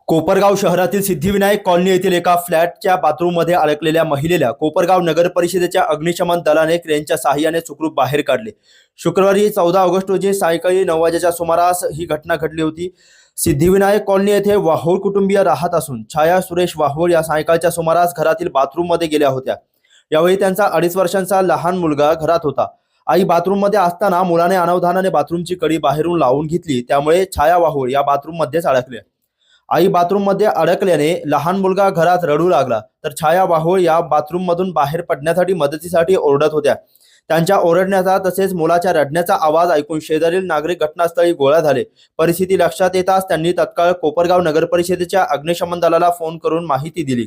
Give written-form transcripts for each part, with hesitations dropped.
कोपरगाव शहरातील सिद्धिविनायक कॉलनी येथील एका फ्लॅटच्या बाथरूममध्ये अडकलेल्या महिलेला कोपरगाव नगर परिषदेच्या अग्निशमन दलाने क्रेनच्या सहाय्याने सुखरूप बाहेर काढले। शुक्रवारी 14 ऑगस्ट रोजी सायंकाळी 9 वाजेच्या सुमारास ही घटना घडली होती। सिद्धिविनायक कॉलनी येथे वाहोळ कुटुंबीय राहत असून छाया सुरेश वाहोळ या सायंकाळच्या सुमारास घरातील बाथरूममध्ये गेल्या होत्या। यावेळी त्यांचा 2.5 वर्षांचा लहान मुलगा घरात होता। आई बाथरूममध्ये असताना मुलाने अनावधानाने बाथरूमची कडी बाहेरून लावून घेतली, त्यामुळे छाया वाहोळ या बाथरूममध्येच अडकल्या। आई बाथरूममध्ये अडकल्याने लहान मुलगा घरात रडू लागला, तर छाया वाहोळ या बाथरूममधून बाहेर पडण्यासाठी मदतीसाठी ओरडत होत्या। त्यांच्या ओरडण्याचा तसेच मुलाच्या रडण्याचा आवाज ऐकून शेजारील नागरिक घटनास्थळी गोळा झाले। परिस्थिती लक्षात येताच त्यांनी तत्काळ कोपरगाव नगर परिषदेच्या अग्निशमन दलाला फोन करून माहिती दिली।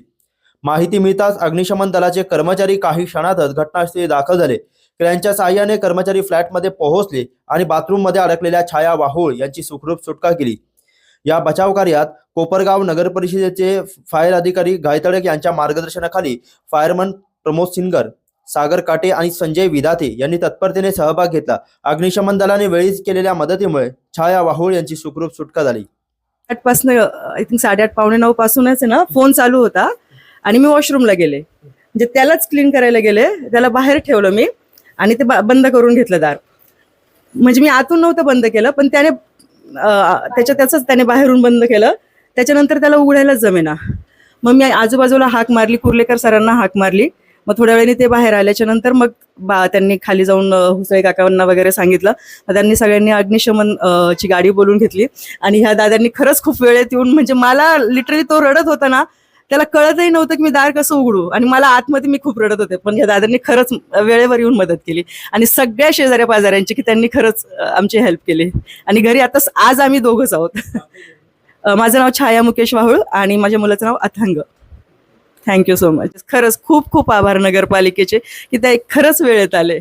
माहिती मिळताच अग्निशमन दलाचे कर्मचारी काही क्षणातच घटनास्थळी दाखल झाले। क्रेनच्या सहाय्याने कर्मचारी फ्लॅटमध्ये पोहोचले आणि बाथरूममध्ये अडकलेल्या छाया वाहोळ यांची सुखरूप सुटका केली। या बचाव कार्यात कोपरगाव नगर परिषदेचे फायर अधिकारी गायतडक यांच्या मार्गदर्शनाखाली फायरमन प्रमोद सिंगर, सागर काटे आणि संजय विधाते यांनी तत्परतेने सहभाग घेतला। अग्निशमन दलाने वेळीच केलेल्या मदतीमुळे छाया वाहोळ यांची सुखरूप सुटका झाली। 8 आय थिंक 8:30 पावणे 9 पासूनच ना फोन चालू होता आणि मी वॉशरूमला गेले, म्हणजे त्यालाच क्लीन करायला गेले, त्याला बाहेर ठेवलं मी आणि ते बंद करून घेतलं दार। म्हणजे मी आतून नव्हतं बंद केलं, पण त्याने त्याच्याच त्याने बाहेरून बंद केलं। त्याच्यानंतर त्याला उघडायलाच जमेना। मग मी आजूबाजूला हाक मारली, कुर्लेकर सरांना हाक मारली। मग थोड्या वेळाने ते बाहेर आल्याच्या नंतर मग त्यांनी खाली जाऊन हुसळे काकांना वगैरे सांगितलं। मग त्यांनी सगळ्यांनी अग्निशमन ची गाडी बोलून घेतली आणि ह्या दादांनी खरंच खूप वेळेत येऊन, म्हणजे मला लिटरली तो रडत होता ना, त्याला कळतही नव्हतं की मी दार कसं उघडू, आणि मला आतमध्ये मी खूप रडत होते, पण ह्या दादांनी खरंच वेळेवर येऊन मदत केली आणि सगळ्या शेजाऱ्या पाजाऱ्यांची की त्यांनी खरंच आमची हेल्प केली। आणि घरी आता आज आम्ही दोघंच आहोत। माझं नाव छाया मुकेश वाहोळ आणि माझ्या मुलाचं नाव अथंग। Thank you so much. खरंच खूप खूप आभार नगरपालिकेचे की त्या खरंच वेळेत आले।